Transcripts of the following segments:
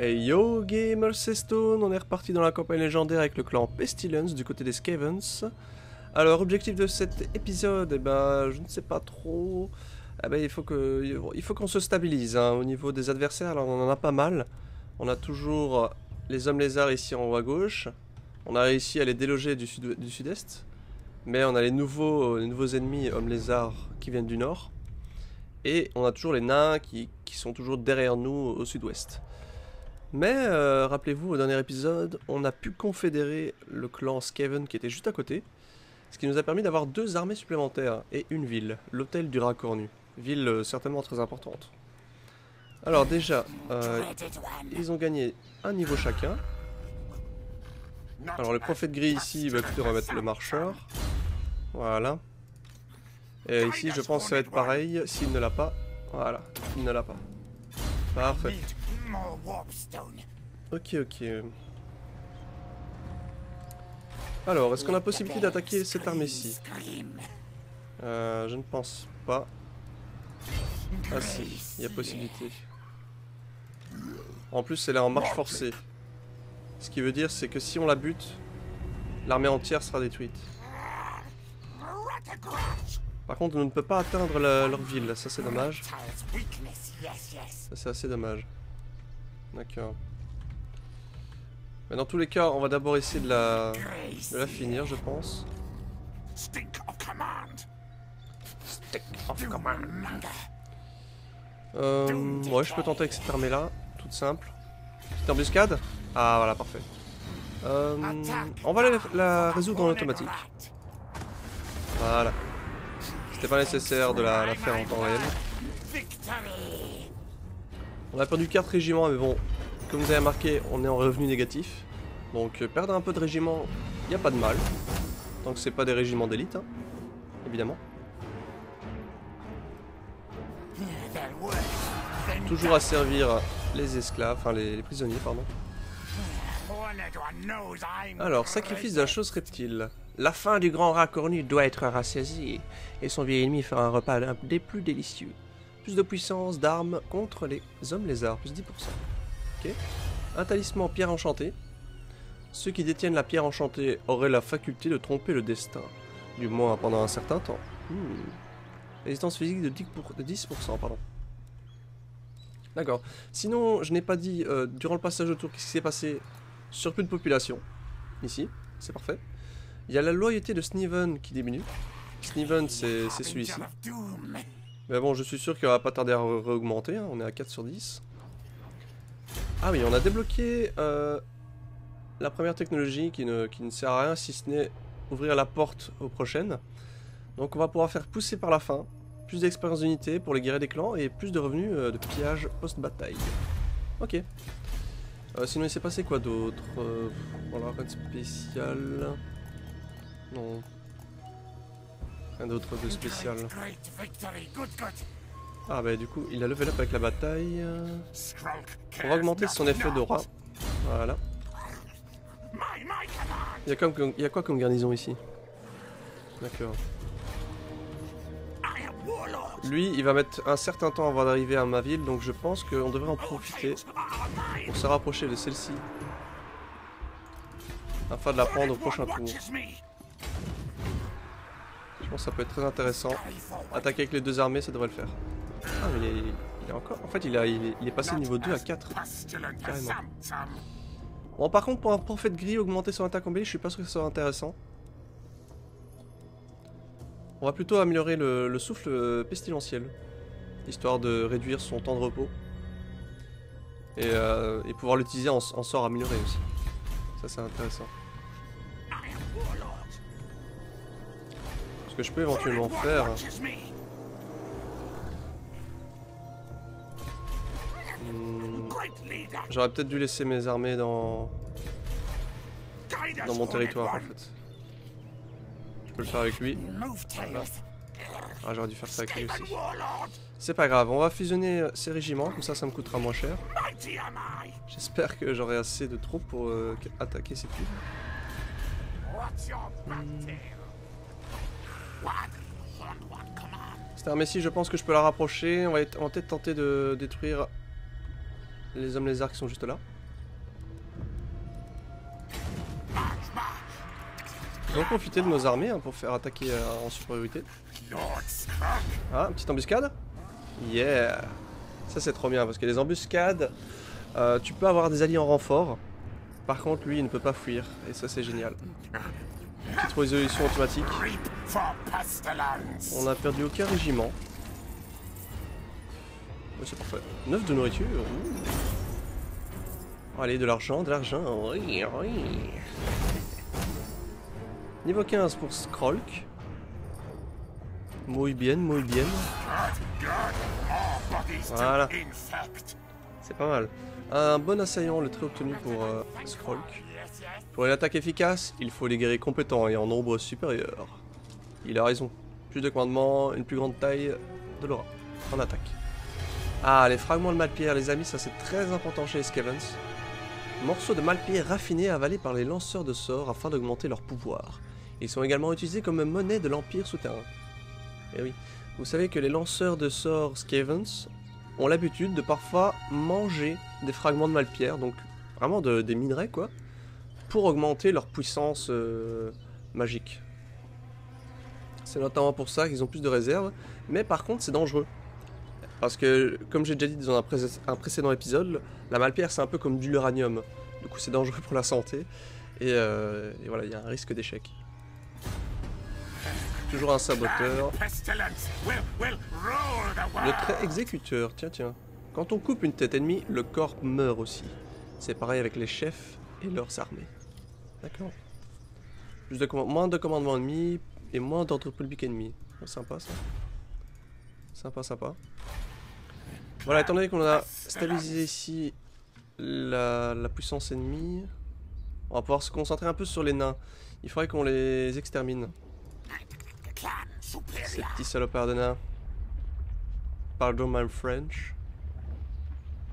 Hey yo gamers, c'est Stone, on est reparti dans la campagne légendaire avec le clan Pestilence du côté des Skavens. Alors objectif de cet épisode, eh ben je ne sais pas trop. Eh ben, il faut qu'on se stabilise hein, au niveau des adversaires. Alors on en a pas mal. On a toujours les hommes lézards ici en haut à gauche. On a réussi à les déloger du sud-est. Mais on a les nouveaux ennemis hommes lézards qui viennent du nord. Et on a toujours les nains qui sont toujours derrière nous au sud-ouest. Mais rappelez-vous, au dernier épisode, on a pu confédérer le clan Skaven qui était juste à côté, ce qui nous a permis d'avoir 2 armées supplémentaires et une ville, l'hôtel du rat cornu, ville certainement très importante. Alors déjà, ils ont gagné un niveau chacun. Alors le prophète gris ici, il va plutôt remettre le marcheur. Voilà. Et ici, je pense que ça va être pareil, s'il ne l'a pas. Voilà, il ne l'a pas. Parfait. Ok. Alors, est-ce qu'on a possibilité d'attaquer cette armée-ci? Je ne pense pas. Ah si, il y a possibilité. En plus, elle est en marche forcée. Ce qui veut dire, c'est que si on la bute, l'armée entière sera détruite. Par contre, on ne peut pas atteindre leur ville, ça c'est dommage. Ça c'est assez dommage. D'accord. Mais dans tous les cas, on va d'abord essayer de la finir, je pense. Stick of command. Ouais, je peux tenter avec cette armée-là, toute simple. Petite embuscade. Ah, voilà, parfait. On va la résoudre en automatique. Voilà. C'était pas nécessaire de la faire en temps réel. On a perdu 4 régiments, mais bon, comme vous avez remarqué, on est en revenu négatif. Donc perdre un peu de régiments, il n'y a pas de mal. Tant que c'est pas des régiments d'élite, hein, évidemment. Toujours à servir les esclaves, enfin les prisonniers, pardon. Alors, sacrifice de la chose reptile. La faim du grand rat cornu doit être rassasiée, et son vieil ennemi fera un repas des plus délicieux. Plus de puissance d'armes contre les hommes lézards, plus 10%. Ok. Un talisman pierre enchantée. Ceux qui détiennent la pierre enchantée auraient la faculté de tromper le destin, du moins pendant un certain temps. Résistance physique de 10%, pardon. D'accord. Sinon, je n'ai pas dit, durant le passage de tour, qu'est-ce qui s'est passé? Surplus de population, ici, c'est parfait. Il y a la loyauté de Sneven qui diminue. Sneven, c'est celui-ci. Mais bon, je suis sûr qu'il va pas tarder à réaugmenter, hein. On est à 4 sur 10. Ah oui, on a débloqué la première technologie qui ne sert à rien si ce n'est ouvrir la porte aux prochaines. Donc on va pouvoir faire pousser par la fin, plus d'expérience d'unité pour les guerriers des clans et plus de revenus de pillage post-bataille. Ok. Sinon il s'est passé quoi d'autre? Voilà, rien de spécial. Non. Rien d'autre de spécial. Ah bah du coup il a level up avec la bataille. On va augmenter son effet d'aura. Voilà. Il y a quoi comme garnison ici? D'accord. Lui, il va mettre un certain temps avant d'arriver à ma ville, donc je pense qu'on devrait en profiter pour se rapprocher de celle-ci. Afin de la prendre au prochain tour. Je pense que ça peut être très intéressant. Attaquer avec les 2 armées, ça devrait le faire. Ah, mais il est encore... En fait, il est passé de niveau 2 à 4. Carrément. Bon, par contre, pour un prophète gris, augmenter son attaque en mêlée, je suis pas sûr que ce soit intéressant. On va plutôt améliorer le souffle pestilentiel, histoire de réduire son temps de repos. Et pouvoir l'utiliser en sort amélioré aussi. Ça c'est intéressant. Ce que je peux éventuellement faire... J'aurais peut-être dû laisser mes armées dans mon territoire en fait. Je peux le faire avec lui. Voilà. Ah, j'aurais dû faire ça avec lui aussi. C'est pas grave, on va fusionner ces régiments, comme ça me coûtera moins cher. J'espère que j'aurai assez de troupes pour attaquer ces pubs. Cette armée-ci, je pense que je peux la rapprocher. On va peut-être tenter de détruire les hommes lézards qui sont juste là. On va profiter de nos armées hein, pour faire attaquer en supériorité. Ah, une petite embuscade. Yeah. Ça c'est trop bien parce que les embuscades, tu peux avoir des alliés en renfort. Par contre lui il ne peut pas fuir et ça c'est génial. Petite résolution automatique. On a perdu aucun régiment. Ouais, c'est parfait. 9 de nourriture. Oh, allez, de l'argent, oui, oui. Niveau 15 pour Skrolk. Muy bien, muy bien. Voilà. C'est pas mal. Un bon assaillant, le trait obtenu pour Skrolk. Pour une attaque efficace, il faut des guerriers compétents et en nombre supérieur. Il a raison. Plus de commandement, une plus grande taille de l'aura. En attaque. Ah, les fragments de malpierre, les amis, ça c'est très important chez les Skavens. Morceaux de malpierre raffinés avalés par les lanceurs de sorts afin d'augmenter leur pouvoir. Ils sont également utilisés comme monnaie de l'Empire souterrain. Et oui, vous savez que les lanceurs de sorts Skavens ont l'habitude de parfois manger des fragments de malpierre, donc vraiment des minerais quoi, pour augmenter leur puissance magique. C'est notamment pour ça qu'ils ont plus de réserves, mais par contre c'est dangereux. Parce que, comme j'ai déjà dit dans un précédent épisode, la malpierre c'est un peu comme de l'uranium. Du coup c'est dangereux pour la santé, et voilà, il y a un risque d'échec. Toujours un saboteur. Le trait exécuteur, tiens. Quand on coupe une tête ennemie, le corps meurt aussi. C'est pareil avec les chefs et leurs armées. D'accord. Moins de commandements ennemis et moins d'ordre public ennemi. Oh, sympa ça. Sympa. Voilà, étant donné qu'on a stabilisé ici la puissance ennemie, on va pouvoir se concentrer un peu sur les nains. Il faudrait qu'on les extermine. Ces petits salopards de nains. Pardon my French.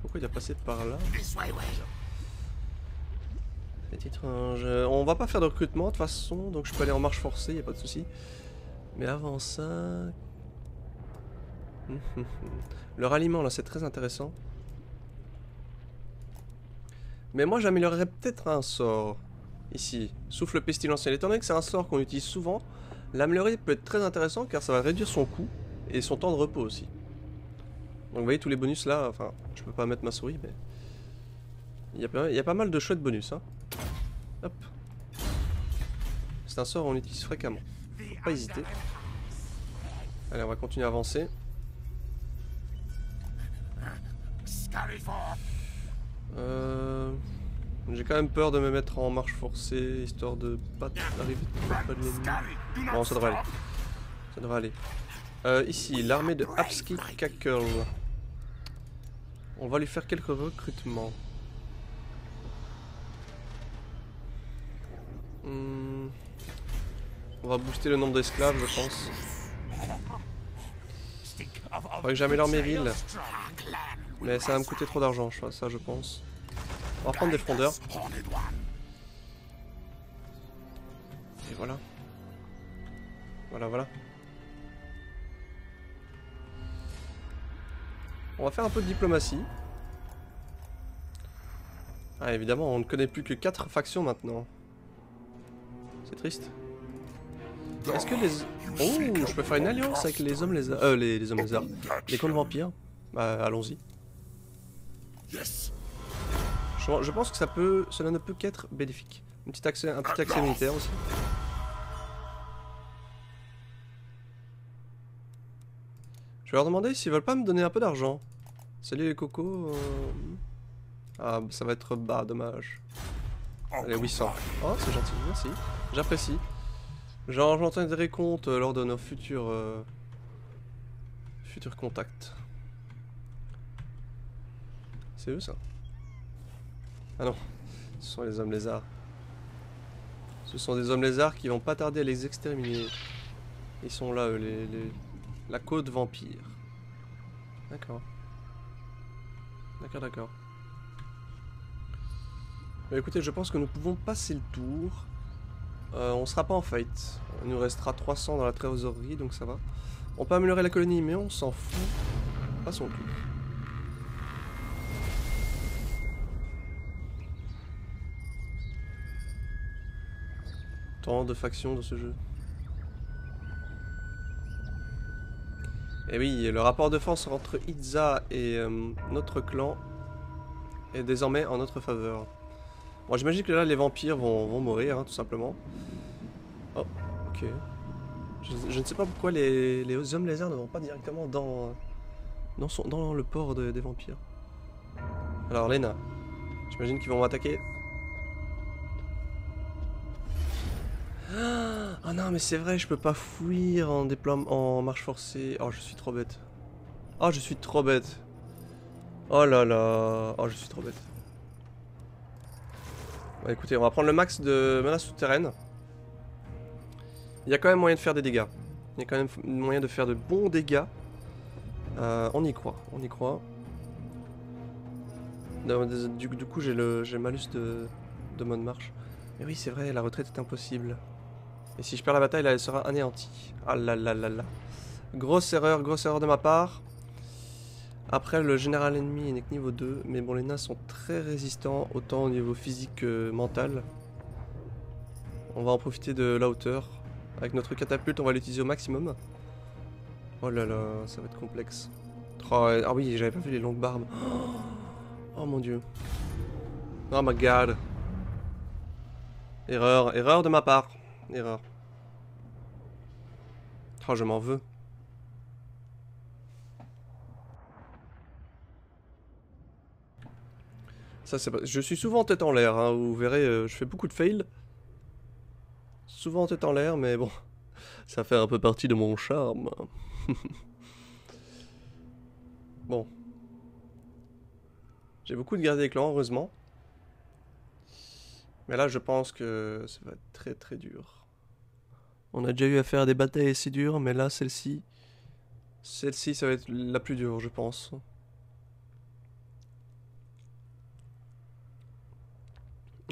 Pourquoi il a passé par là? C'est étrange. On va pas faire de recrutement de toute façon, donc je peux aller en marche forcée, y a pas de souci. Mais avant ça... Le ralliement là c'est très intéressant. Mais moi j'améliorerais peut-être un sort. Ici, souffle pestilentiel. Étant donné que c'est un sort qu'on utilise souvent, l'améliorer peut être très intéressant car ça va réduire son coût et son temps de repos aussi. Donc vous voyez tous les bonus là, enfin je peux pas mettre ma souris mais... Il y a pas mal de chouettes bonus hein. Hop. C'est un sort qu'on utilise fréquemment. Faut pas hésiter. Allez on va continuer à avancer. J'ai quand même peur de me mettre en marche forcée, histoire de pas arriver trop près de l'ennemi. Bon, ça devrait aller. Ici, l'armée de Apski Kakel. On va lui faire quelques recrutements. On va booster le nombre d'esclaves, je pense. Faudrait que j'améliore mes villes. Mais ça va me coûter trop d'argent, ça je pense. On va prendre des frondeurs. Et voilà. Voilà. On va faire un peu de diplomatie. Ah évidemment, on ne connaît plus que 4 factions maintenant. C'est triste. Est-ce que les... Oh, je peux faire une alliance avec les hommes lézards. Les hommes lézards. Les contes vampires. Bah, allons-y. Je pense que cela ne peut qu'être bénéfique. Un petit accès militaire aussi. Je vais leur demander s'ils veulent pas me donner un peu d'argent. Salut les cocos. Ah, ça va être bas, dommage. Allez, 800. Oh, c'est gentil, merci. J'apprécie. J'entendrai compte lors de nos futurs contacts. C'est eux ça? Ah non, ce sont les hommes lézards. Ce sont des hommes lézards qui vont pas tarder à les exterminer. Ils sont là, eux, la côte vampire. D'accord. D'accord. Mais écoutez, je pense que nous pouvons passer le tour. On sera pas en fight. Il nous restera 300 dans la trésorerie, donc ça va. On peut améliorer la colonie, mais on s'en fout. Passons le tour. Tant de factions dans ce jeu. Et oui, le rapport de force entre Itza et notre clan est désormais en notre faveur. Bon, j'imagine que là, les vampires vont mourir, hein, tout simplement. Oh, ok. Je ne sais pas pourquoi les hommes lézards ne vont pas directement dans le port des vampires. Alors, Lena, j'imagine qu'ils vont m'attaquer. Ah non, mais c'est vrai, je peux pas fuir en déploiement, en marche forcée. Oh, je suis trop bête. Oh, je suis trop bête. Oh là là. Oh, je suis trop bête. Bah écoutez, on va prendre le max de menaces souterraines. Il y a quand même moyen de faire des dégâts. Il y a quand même moyen de faire de bons dégâts. On y croit, on y croit. Du coup, j'ai le malus de mode marche. Mais oui, c'est vrai, la retraite est impossible. Et si je perds la bataille, là, elle sera anéantie. Ah là là là là. Grosse erreur de ma part. Après, le général ennemi n'est que niveau 2. Mais bon, les nains sont très résistants, autant au niveau physique que mental. On va en profiter de la hauteur. Avec notre catapulte, on va l'utiliser au maximum. Oh là là, ça va être complexe. Oh, ah oui, j'avais pas vu les longues barbes. Oh mon dieu. Oh my god. Erreur de ma part. Erreur. Oh, je m'en veux. Ça, c'est pas... Je suis souvent en tête en l'air, hein. Vous verrez, je fais beaucoup de fails. Souvent en tête en l'air, mais bon. Ça fait un peu partie de mon charme. Bon. J'ai beaucoup de garder des clans, heureusement. Mais là, je pense que ça va être très très dur. On a déjà eu à faire des batailles assez dures, mais là, celle-ci... Celle-ci, ça va être la plus dure, je pense.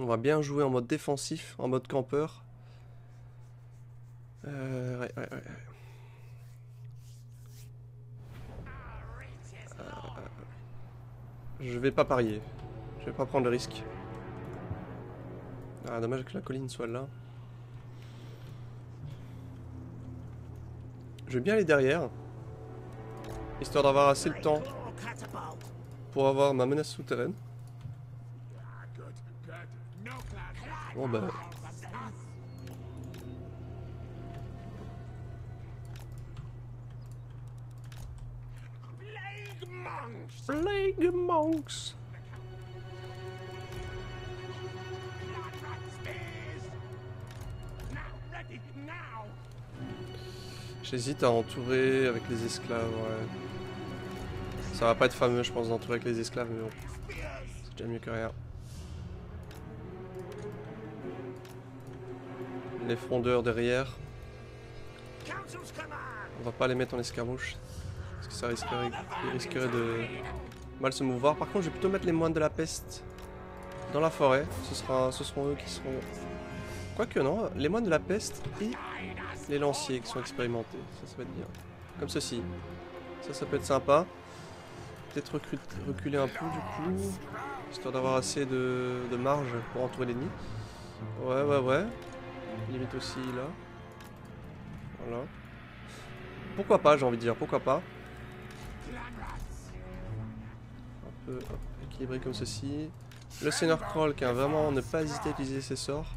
On va bien jouer en mode défensif, en mode campeur. Ouais. Je vais pas parier. Je vais pas prendre le risque. Ah, dommage que la colline soit là. Je vais bien aller derrière. Histoire d'avoir assez de temps pour avoir ma menace souterraine. Bon bah... Plague monks. J'hésite à entourer avec les esclaves, ouais. Ça va pas être fameux, je pense, d'entourer avec les esclaves, mais bon. C'est déjà mieux que rien. Les frondeurs derrière. On va pas les mettre en escarmouche. Parce que ça risquerait de mal se mouvoir. Par contre, je vais plutôt mettre les moines de la peste dans la forêt. Ce seront eux qui seront... Quoique non, les moines de la peste et les lanciers qui sont expérimentés. Ça va être bien. Comme ceci. Ça peut être sympa. Peut-être reculer un peu du coup. Histoire d'avoir assez de marge pour entourer l'ennemi. Ouais. Limite aussi là. Voilà. Pourquoi pas, j'ai envie de dire. Pourquoi pas. Un peu équilibré comme ceci. Le Seigneur Kroll qui a vraiment ne pas hésiter à utiliser ses sorts.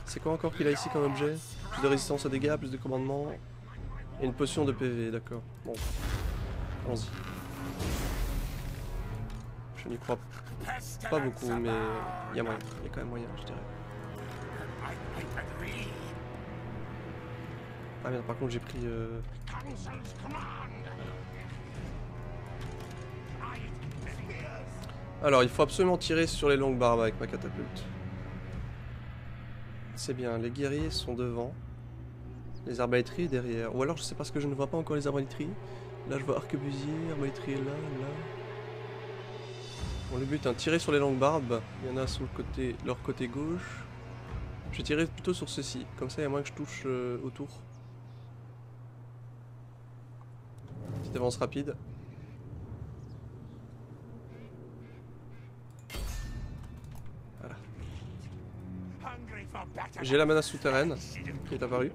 C'est quoi encore qu'il a ici comme objet? Plus de résistance aux dégâts, plus de commandement. Et une potion de PV, d'accord. Bon. Allons-y. Je n'y crois pas beaucoup, mais il y a moyen. Il y a quand même moyen, je dirais. Ah merde, par contre j'ai pris... Alors, il faut absolument tirer sur les longues barbes avec ma catapulte. C'est bien, les guerriers sont devant. Les arbalétriers derrière. Ou alors je sais pas, parce que je ne vois pas encore les arbalétriers. Là je vois arquebusier, arbalétrier là. Bon, le but, hein, tirer sur les longues barbes. Il y en a sur leur côté gauche. Je vais tirer plutôt sur ceci. Comme ça, il y a moins que je touche autour. Petite avance rapide. Voilà. J'ai la menace souterraine qui est apparue.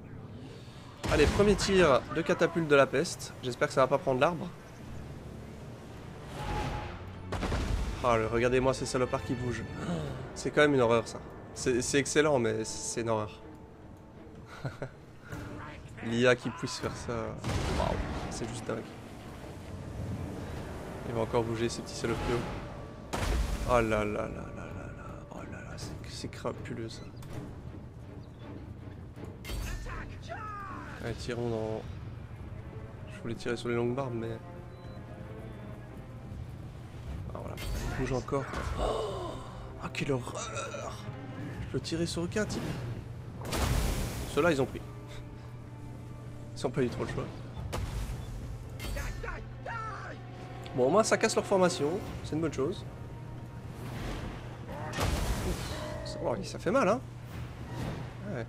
Allez, premier tir de catapulte de la peste. J'espère que ça va pas prendre l'arbre. Ah, regardez-moi ces salopards qui bougent. C'est quand même une horreur ça. C'est excellent mais c'est une horreur. L'IA qui puisse faire ça. Waouh, c'est juste dingue. Il va encore bouger ces petits salopios. Oh là là là là là là. Oh là là, c'est crapuleux ça. Allez, tirons dans... Je voulais tirer sur les longues barbes, mais... Ah voilà, il bouge encore. Ah, quelle horreur! Je peux tirer sur aucun type. Ceux-là, ils ont pris. Ils ont pas eu trop le choix. Bon, au moins, ça casse leur formation. C'est une bonne chose. Oh, ça fait mal, hein? Ouais.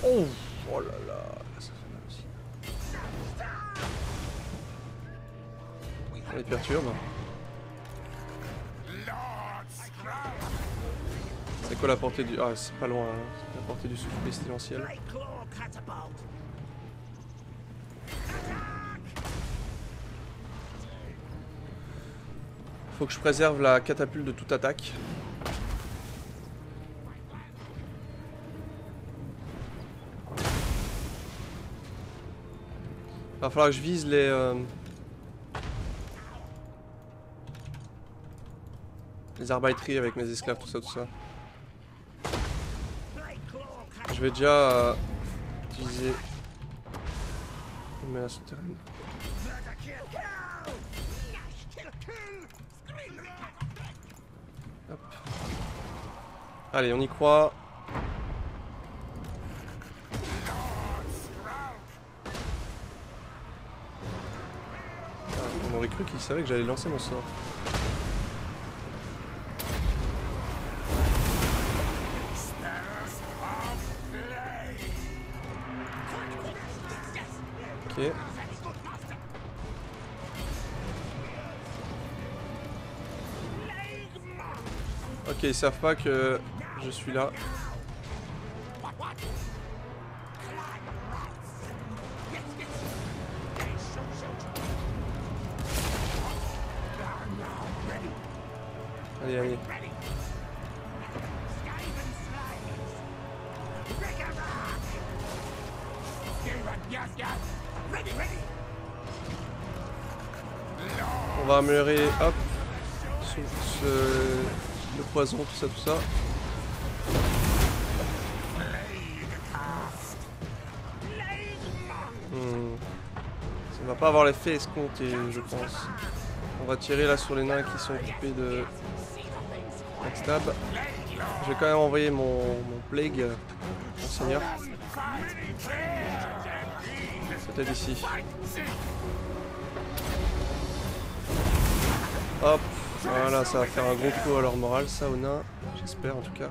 Oh! Oh là là, ça fait mal aussi. On les perturbe. C'est quoi la portée du... Ah, c'est pas loin, hein. La portée du souffle pestilentiel. Faut que je préserve la catapulte de toute attaque. Va falloir que je vise les arbailleries avec mes esclaves, tout ça, tout ça. Je vais déjà utiliser une menace souterraine. Hop. Allez, on y croit. On aurait cru qu'il savait que j'allais lancer mon sort. Ok. Ok, ils savent pas que je suis là. Allez, allez. On va améliorer, hop, le poison, tout ça, tout ça. Ça va pas avoir l'effet escompté, je pense. On va tirer là sur les nains qui sont occupés de backstab. Je vais quand même envoyer mon plague, mon seigneur. Peut-être ici. Hop, voilà, ça va faire un gros coup à leur morale, ça, aux nains. J'espère, en tout cas.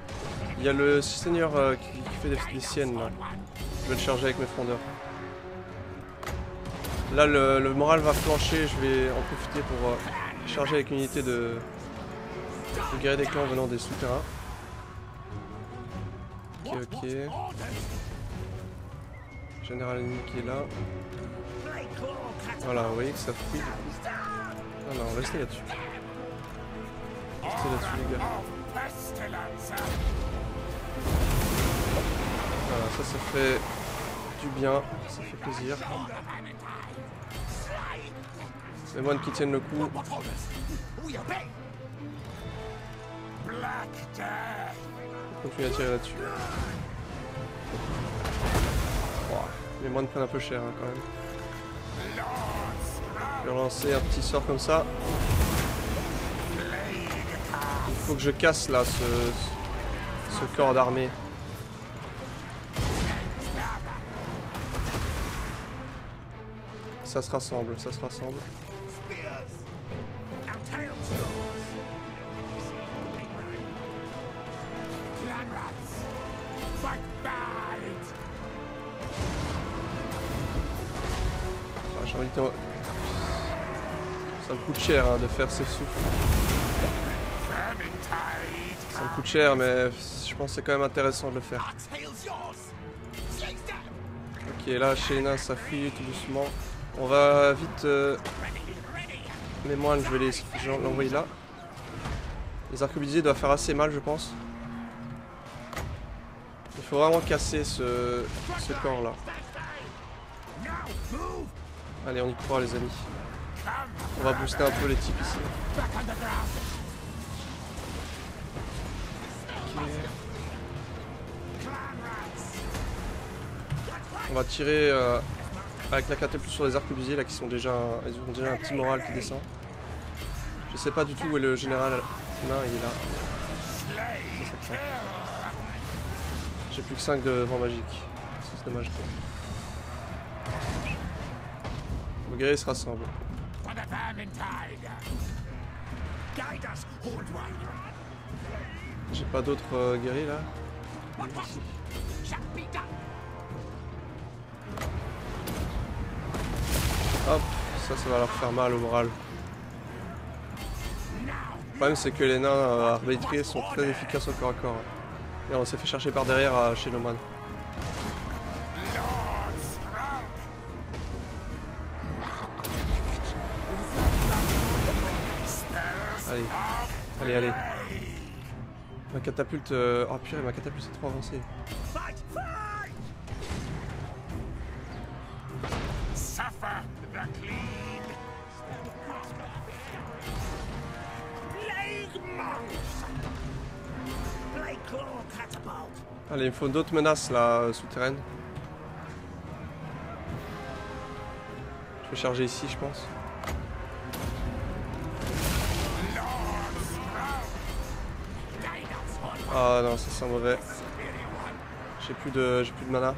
Il y a le seigneur qui fait des siennes, là. Je vais le charger avec mes frondeurs. Là, le moral va flancher, je vais en profiter pour charger avec une unité de guerrier des clans venant des souterrains. Ok, ok. Général ennemi qui est là. Voilà, vous voyez que ça fouille du coup. Ah non, restez là-dessus. Restez là-dessus les gars. Voilà, ça fait du bien, ça fait plaisir. Les moines qui tiennent le coup. On continue à tirer là-dessus. Wow. Les moines prennent un peu cher hein, quand même. Je vais relancer un petit sort comme ça. Il faut que je casse là ce corps d'armée. Ça se rassemble, ça se rassemble. J'ai envie de... Ça me coûte cher hein, de faire ces souffles. Ça me coûte cher mais je pense que c'est quand même intéressant de le faire. Ok, là chez les nains ça fuit tout doucement. On va vite... Les moines, je vais l'envoyer là. Les arquebusiers doivent faire assez mal, je pense. Il faut vraiment casser ce corps là. Allez, on y croit les amis. On va booster un peu les types ici. Okay. On va tirer avec la catapulte sur les arquebusiers là qui sont déjà... Ils ont déjà un petit moral qui descend. Je sais pas du tout où est le général. Non, il est là. J'ai plus que 5 de vent magique. C'est dommage. Vos guerriers se rassemblent. J'ai pas d'autres guerriers là. Ici. Hop, ça va leur faire mal au moral. Le problème c'est que les nains arbitriers sont très efficaces au corps à corps. Et on s'est fait chercher par derrière chez nos man. Allez, allez, allez. Ma catapulte... Oh purée, ma catapulte c'est trop avancé. Allez, il me faut d'autres menaces là, souterraines. Je vais charger ici, je pense. Ah non, ça sent mauvais. J'ai plus de mana.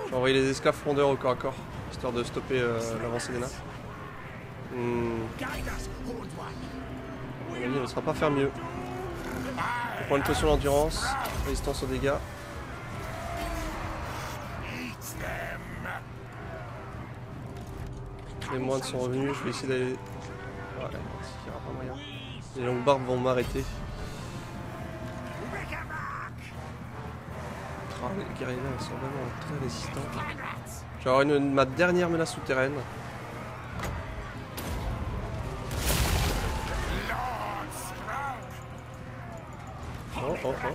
Je vais envoyer les esclaves frondeurs au corps à corps, histoire de stopper l'avancée des nains. On ne sera pas faire mieux. On prend une potion d'endurance, résistance aux dégâts. Les moines sont revenus, je vais essayer d'aller... Ouais, il n'y aura pas moyen. Les longues barbes vont m'arrêter. Oh, les guerriers sont vraiment très résistants. Je vais avoir ma dernière menace souterraine. Oh, oh, oh.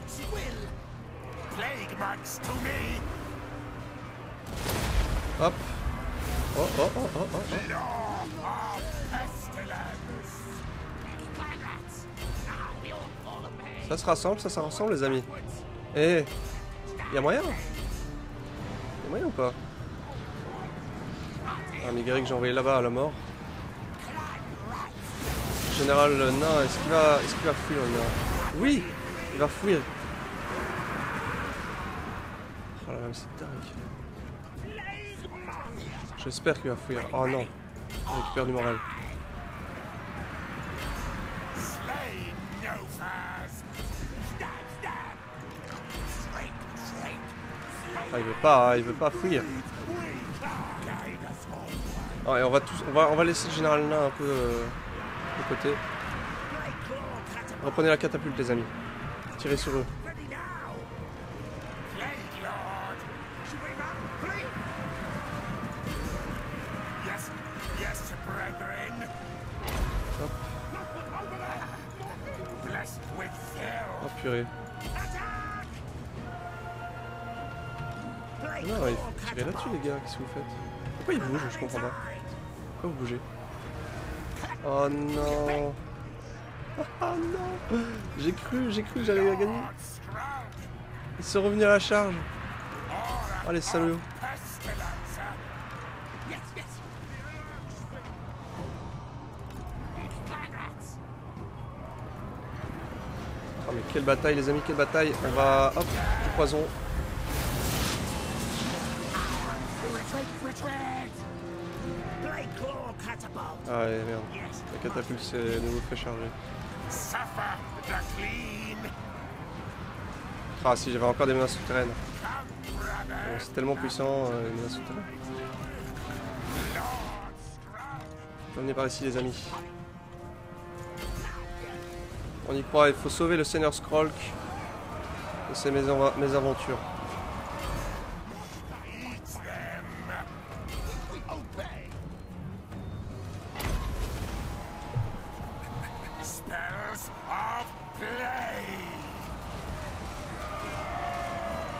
Hop. Oh, oh, oh, oh, oh, oh. Ça se rassemble les amis. Eh, y'a moyen? Y'a moyen ou pas? Ah, mes guerriers que j'ai envoyés là-bas à la mort. Général nain, est-ce qu'il va fuir le nain? Oui, il va fuir. Oh là là, c'est dingue. J'espère qu'il va fuir. Oh non, il récupère du moral. Ah, il veut pas fuir. Oh, et on va laisser le général nain un peu de côté. Reprenez la catapulte les amis. Tirez sur eux. Hop. Oh purée. Non, il faut tirer là-dessus les gars, qu'est-ce que vous faites? Pourquoi ils bougent? Je comprends pas. Pourquoi vous bougez? Oh non. Oh non. J'ai cru que j'allais la gagner. Ils sont revenus à la charge. Oh les salauds. Oh mais quelle bataille les amis, quelle bataille. On va... Hop, du poison. Ah ouais, merde. La catapulte s'est de nouveau fait charger. Ah si, j'avais encore des menaces souterraines. Bon, c'est tellement puissant, les menaces souterraines. Venez par ici les amis. On y croit, il faut sauver le Seigneur Skrolk de ses mésaventures.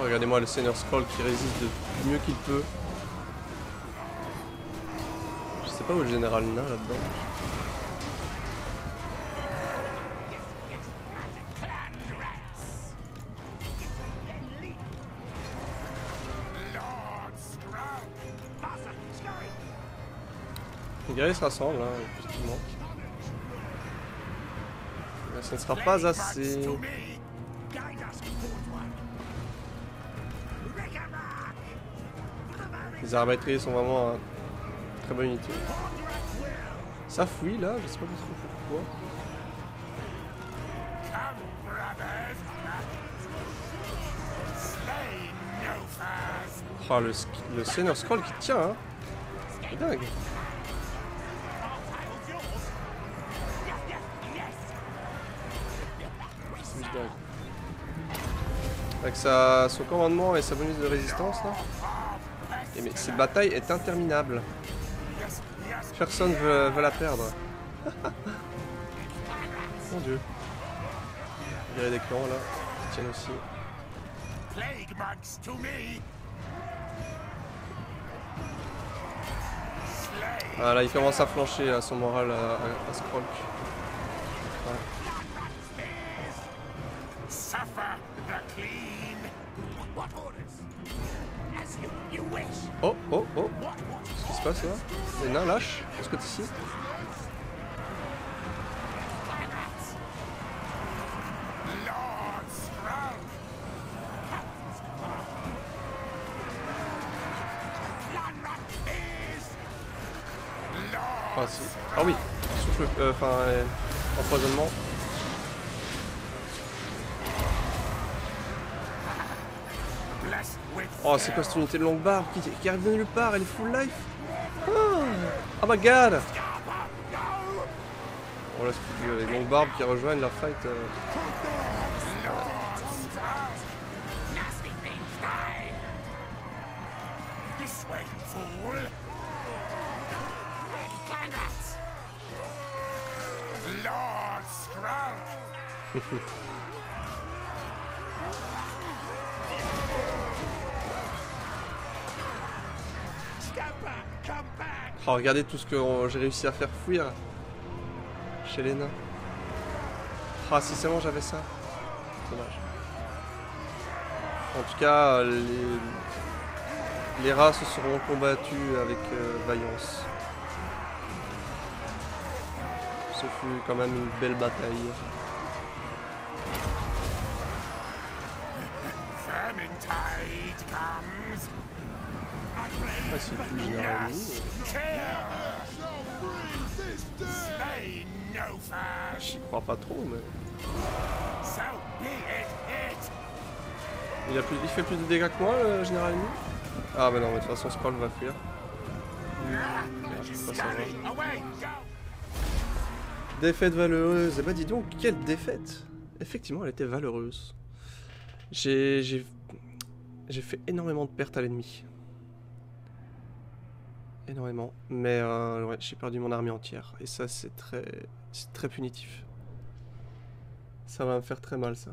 Oh, regardez-moi le Seigneur Skrolk qui résiste du mieux qu'il peut. Je sais pas où est le général nain là-dedans. Les guerriers se rassemblent, hein, effectivement. Mais ça ne sera pas assez. Les arbalétriers sont vraiment une très bonne unité. Ça fouille là, je sais pas pourquoi. Oh, le Seigneur Scroll qui tient, hein. C'est dingue. C'est dingue. Avec son commandement et sa bonus de résistance là. Et mais cette bataille est interminable. Personne veut la perdre. Mon dieu. Il y a des clans là qui tiennent aussi. Ah là il commence à flancher là, son moral à Skrolk. Ouais. Oh oh oh. Qu'est-ce qui se passe là? Les nains lâchent de ce côté-ci. Ah, si. Ah oui, souffle, empoisonnement. Oh, c'est quoi cette unité de longue barbe qui arrive de nulle part? Elle est full life. Oh my god. Oh là, c'est les longues barbes qui rejoignent la fight. Oh, regardez tout ce que j'ai réussi à faire fuir chez les nains. Ah, si seulement j'avais ça. Dommage. En tout cas, les rats se seront combattus avec vaillance. Ce fut quand même une belle bataille. Ah, c'est plus général. J'y crois pas trop, mais. Il fait plus de dégâts que moi, le général ennemi. Ah, bah non, mais de toute façon, Scroll va fuir. Je sais pas ça va. Défaite valeureuse. Eh bah, dis donc, quelle défaite! Effectivement, elle était valeureuse. J'ai fait énormément de pertes à l'ennemi. Énormément. Mais ouais, j'ai perdu mon armée entière. Et ça, c'est très punitif. Ça va me faire très mal, ça.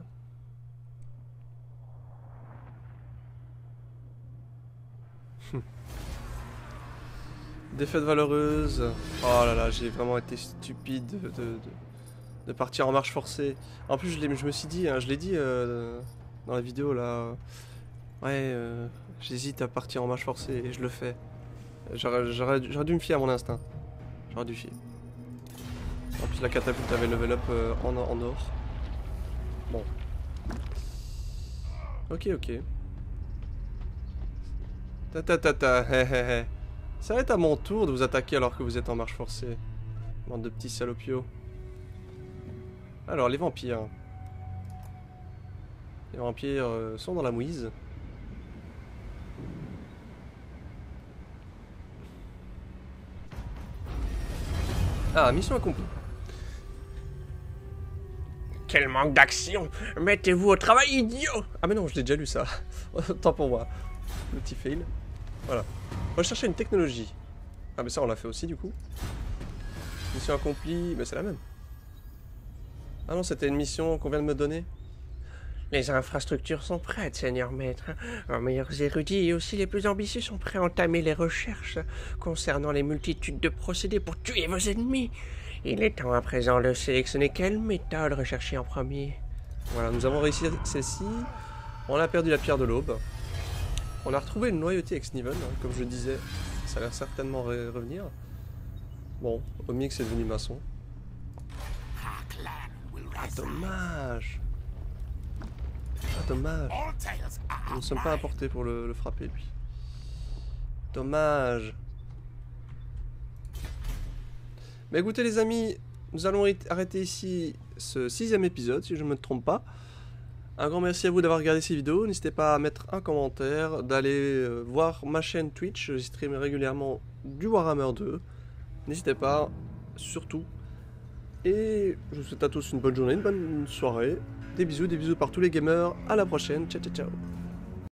Défaite valeureuse. Oh là là, j'ai vraiment été stupide de partir en marche forcée. En plus, je me suis dit, hein, je l'ai dit dans la vidéo là. Ouais, j'hésite à partir en marche forcée et je le fais. J'aurais dû me fier à mon instinct. J'aurais dû fier. En plus, la catapulte avait level up en or. Bon. Ok, ok. Ça va être à mon tour de vous attaquer alors que vous êtes en marche forcée. Bande de petits salopios. Alors, les vampires. Les vampires sont dans la mouise. Ah, mission accomplie. Quel manque d'action! Mettez-vous au travail, idiot! Ah mais non, je l'ai déjà lu ça. Autant pour moi. Le petit fail. Voilà. Rechercher une technologie. Ah mais ça on l'a fait aussi du coup. Mission accomplie, mais c'est la même. Ah non, c'était une mission qu'on vient de me donner. Les infrastructures sont prêtes, Seigneur Maître. Vos meilleurs érudits et aussi les plus ambitieux sont prêts à entamer les recherches concernant les multitudes de procédés pour tuer vos ennemis. Il est temps à présent de sélectionner quelle méthode rechercher en premier. Voilà, nous avons réussi celle-ci. On a perdu la pierre de l'aube. On a retrouvé une loyauté avec Sniven, hein, comme je disais. Ça va certainement revenir. Bon, Omix est devenu maçon. Ah, dommage. Ah, dommage. Nous ne sommes pas apportés pour le frapper, lui. Dommage. Mais écoutez, les amis, nous allons arrêter ici ce 6e épisode, si je ne me trompe pas. Un grand merci à vous d'avoir regardé ces vidéos. N'hésitez pas à mettre un commentaire, d'aller voir ma chaîne Twitch. Je stream régulièrement du Warhammer 2. N'hésitez pas, surtout. Et je vous souhaite à tous une bonne journée, une bonne soirée. Des bisous par tous les gamers. À la prochaine. Ciao, ciao, ciao.